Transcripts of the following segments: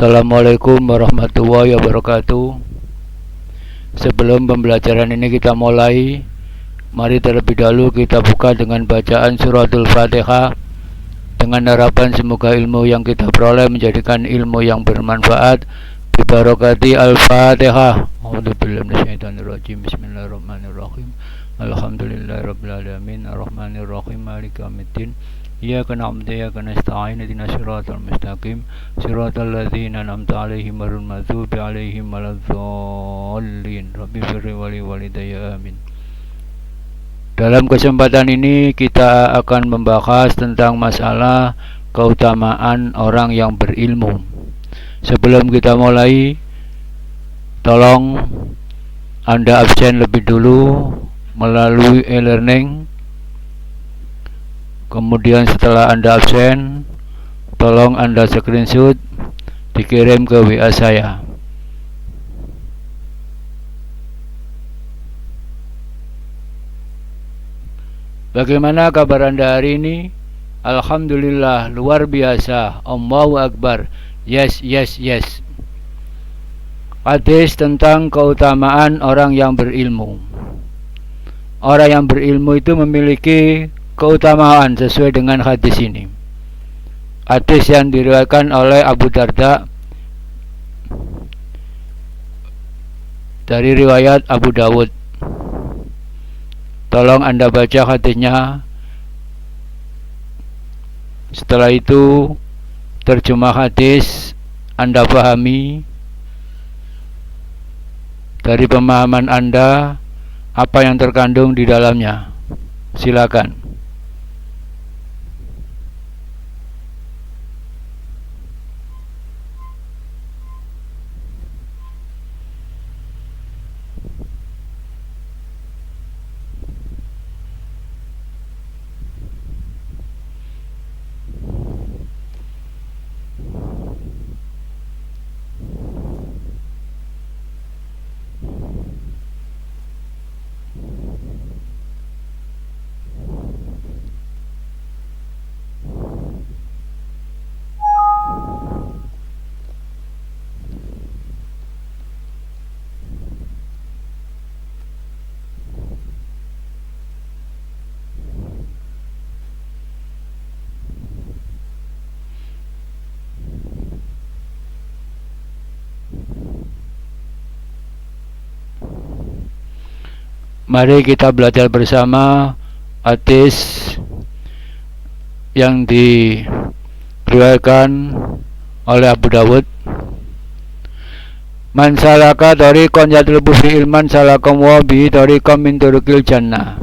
Assalamualaikum warahmatullahi wabarakatuh. Sebelum pembelajaran ini kita mulai, mari terlebih dahulu kita buka dengan bacaan suratul Fatihah, dengan harapan semoga ilmu yang kita peroleh menjadikan ilmu yang bermanfaat. Bibarakati al-Fatihah. A'udzubillahi minasyaitonirrajim. Bismillahirrahmanirrahim. Alhamdulillahirabbil alamin, arrahmanirrahim, maliki yaumiddin. Iyyaka na'budu wa iyyaka nasta'in, ihdinas siratal mustaqim, siratal ladzina an'amta 'alaihim ghairil maghdubi 'alaihim waladdallin. Rabbi firli wa li walidayya, amin. Dalam kesempatan ini kita akan membahas tentang masalah keutamaan orang yang berilmu. Sebelum kita mulai, tolong Anda absen lebih dulu melalui e-learning. Kemudian setelah Anda absen, tolong Anda screenshot, dikirim ke WA saya. Bagaimana kabar Anda hari ini? Alhamdulillah, luar biasa. Allahu Akbar. Yes. Hadis tentang keutamaan orang yang berilmu. Orang yang berilmu itu memiliki keutamaan sesuai dengan hadis ini. Hadis yang diriwayatkan oleh Abu Darda dari riwayat Abu Dawud. Tolong Anda baca hadisnya. Setelah itu terjemah hadis Anda pahami. Dari pemahaman Anda apa yang terkandung di dalamnya. Silakan. Mari kita belajar bersama hadis yang diriwayatkan oleh Abu Dawud. Man salaka tariqan yatlubu fi ilman salakam wa bi tariqam min turuqil jannah.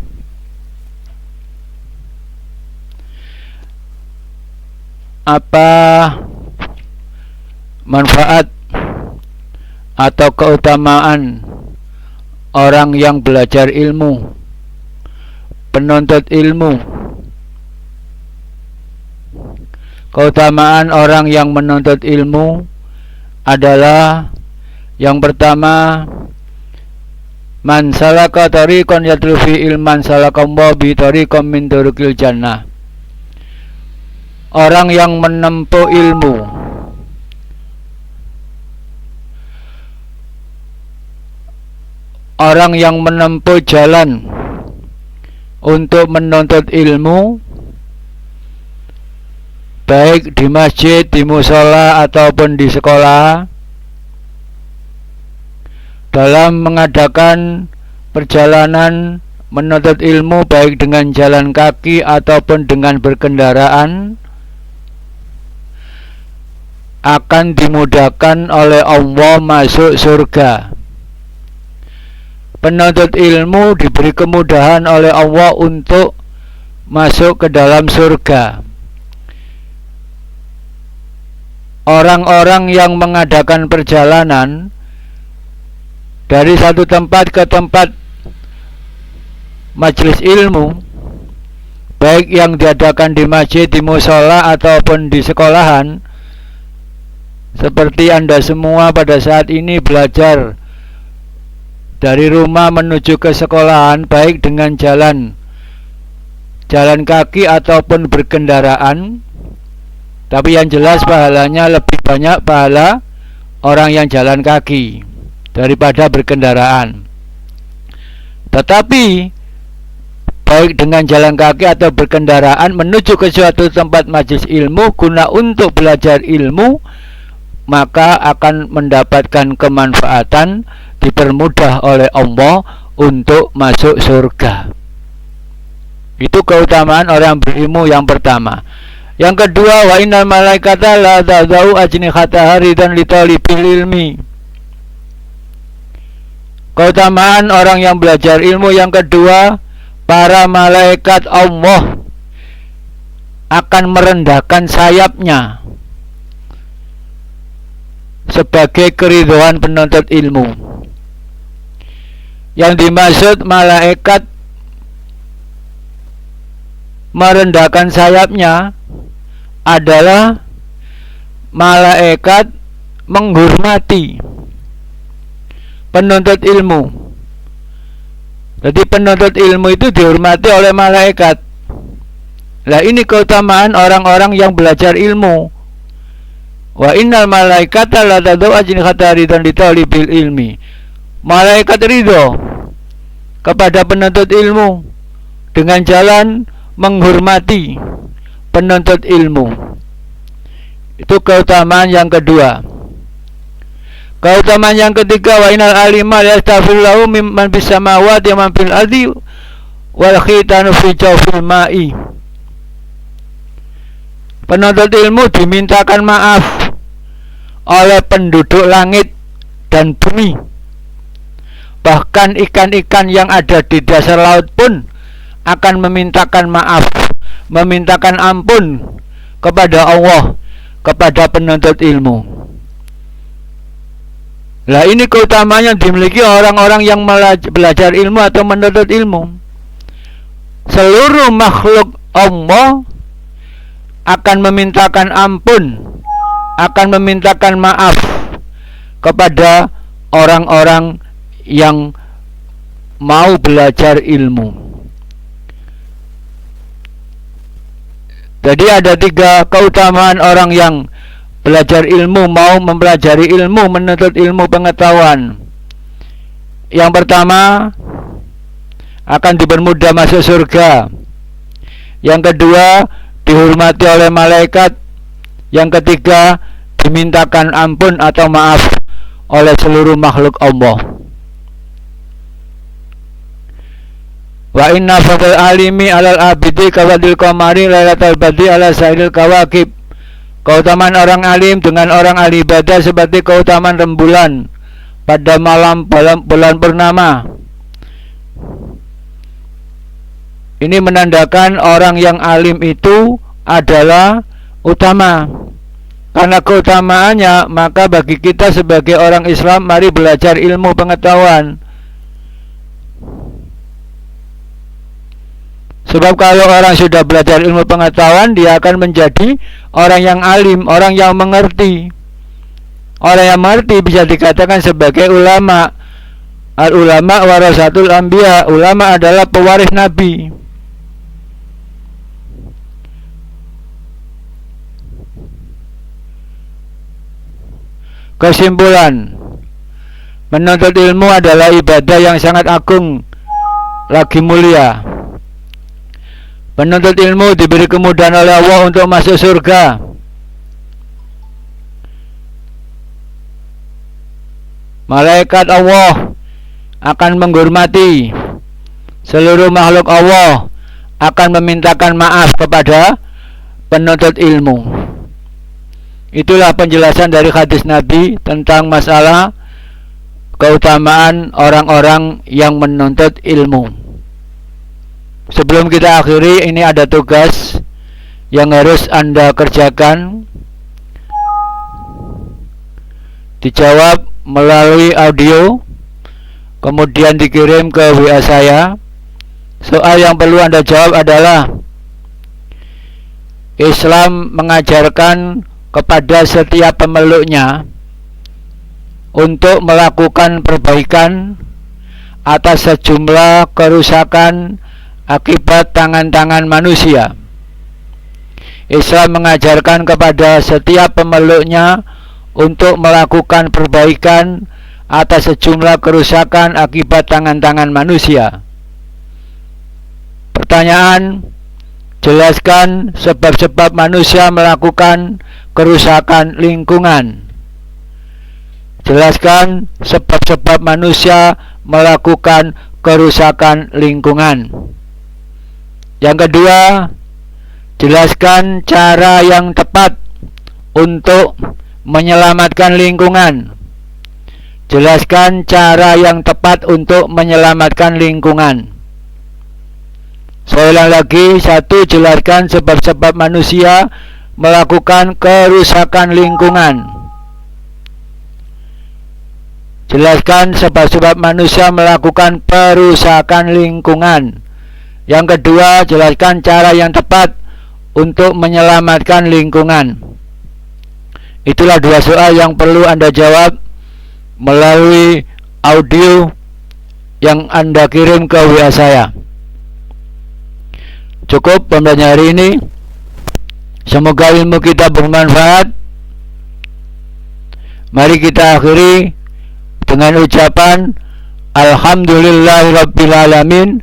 Apa manfaat atau keutamaan orang yang belajar ilmu, penuntut ilmu? Keutamaan orang yang menuntut ilmu adalah yang pertama, man salaka tariqan yatlu fi ilman salakam wa bi tariqam min turuqil jannah. Orang yang menempuh ilmu, orang yang menempuh jalan untuk menuntut ilmu, baik di masjid, di mushola ataupun di sekolah, dalam mengadakan perjalanan menuntut ilmu baik dengan jalan kaki ataupun dengan berkendaraan, akan dimudahkan oleh Allah masuk surga. Penuntut ilmu diberi kemudahan oleh Allah untuk masuk ke dalam surga. Orang-orang yang mengadakan perjalanan dari satu tempat ke tempat majelis ilmu, baik yang diadakan di masjid, di mushola ataupun di sekolahan, seperti Anda semua pada saat ini belajar dari rumah menuju ke sekolahan, baik dengan jalan kaki ataupun berkendaraan, tapi yang jelas pahalanya lebih banyak pahala orang yang jalan kaki daripada berkendaraan. Tetapi baik dengan jalan kaki atau berkendaraan menuju ke suatu tempat majelis ilmu guna untuk belajar ilmu, maka akan mendapatkan kemanfaatan, dipermudah oleh Allah untuk masuk surga. Itu keutamaan orang berilmu yang pertama. Yang kedua, wa innal malaikata la tadau ajnihataha ridan li talibil ilmi. Keutamaan orang yang belajar ilmu yang kedua, para malaikat Allah akan merendahkan sayapnya sebagai keridhaan penuntut ilmu. Yang dimaksud malaikat merendahkan sayapnya adalah malaikat menghormati penuntut ilmu. Jadi penuntut ilmu itu dihormati oleh malaikat. Nah, ini keutamaan orang-orang yang belajar ilmu. Wa innal malaikata la tadau ajnihataha ridan li talibil ilmi. Malaikat ridho kepada penuntut ilmu dengan jalan menghormati penuntut ilmu. Itu keutamaan yang kedua. Keutamaan yang ketiga, wa innal alima yastaghfiru lahu mimman fis samawati wa man fil ardi wal khitanu fi jawfil ma'i. Penuntut ilmu dimintakan maaf oleh penduduk langit dan bumi. Bahkan ikan-ikan yang ada di dasar laut pun akan memintakan maaf, memintakan ampun kepada Allah, kepada penuntut ilmu. Nah, ini keutamaan yang dimiliki orang-orang yang belajar ilmu atau menuntut ilmu. Seluruh makhluk Allah akan memintakan ampun, akan memintakan maaf kepada orang-orang yang mau belajar ilmu. Jadi ada 3 keutamaan orang yang belajar ilmu, mau mempelajari ilmu, menuntut ilmu pengetahuan. Yang pertama, akan dipermudah masuk surga. Yang kedua, dihormati oleh malaikat. Yang ketiga, dimintakan ampun atau maaf oleh seluruh makhluk Allah. Wa inna fadl alimi alal abidi kawadil qamari lailatul badri ala sairil kawakib. Keutamaan orang alim dengan orang ahli ibadah seperti keutamaan rembulan pada malam bulan purnama. Ini menandakan orang yang alim itu adalah utama. Karena keutamaannya, maka bagi kita sebagai orang Islam, mari belajar ilmu pengetahuan. Sebab kalau orang sudah belajar ilmu pengetahuan, dia akan menjadi orang yang alim, orang yang mengerti. Orang yang mengerti bisa dikatakan sebagai ulama. Al-ulama warasatul anbiya. Ulama adalah pewaris nabi. Kesimpulan, menuntut ilmu adalah ibadah yang sangat agung, lagi mulia. Penuntut ilmu diberi kemudahan oleh Allah untuk masuk surga. Malaikat Allah akan menghormati. Seluruh makhluk Allah akan memintakan maaf kepada penuntut ilmu. Itulah penjelasan dari hadis Nabi tentang masalah keutamaan orang-orang yang menuntut ilmu. Sebelum kita akhiri, ini ada tugas yang harus Anda kerjakan. Dijawab melalui audio, kemudian dikirim ke WA saya. Soal yang perlu Anda jawab adalah, Islam mengajarkan kepada setiap pemeluknya untuk melakukan perbaikan atas sejumlah kerusakan akibat tangan-tangan manusia. Islam mengajarkan kepada setiap pemeluknya untuk melakukan perbaikan atas sejumlah kerusakan akibat tangan-tangan manusia. Pertanyaan: jelaskan sebab-sebab manusia melakukan kerusakan lingkungan. Jelaskan sebab-sebab manusia melakukan kerusakan lingkungan. Yang kedua, jelaskan cara yang tepat untuk menyelamatkan lingkungan. Jelaskan cara yang tepat untuk menyelamatkan lingkungan. Saya ulang lagi, satu, jelaskan sebab-sebab manusia melakukan kerusakan lingkungan. Jelaskan sebab-sebab manusia melakukan perusakan lingkungan. Yang kedua, jelaskan cara yang tepat untuk menyelamatkan lingkungan. Itulah dua soal yang perlu Anda jawab melalui audio yang Anda kirim ke WA saya. Cukup pembelajaran hari ini. Semoga ilmu kita bermanfaat. Mari kita akhiri dengan ucapan Alhamdulillahirabbil alamin.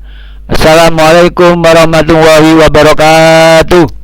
Assalamualaikum warahmatullahi wabarakatuh.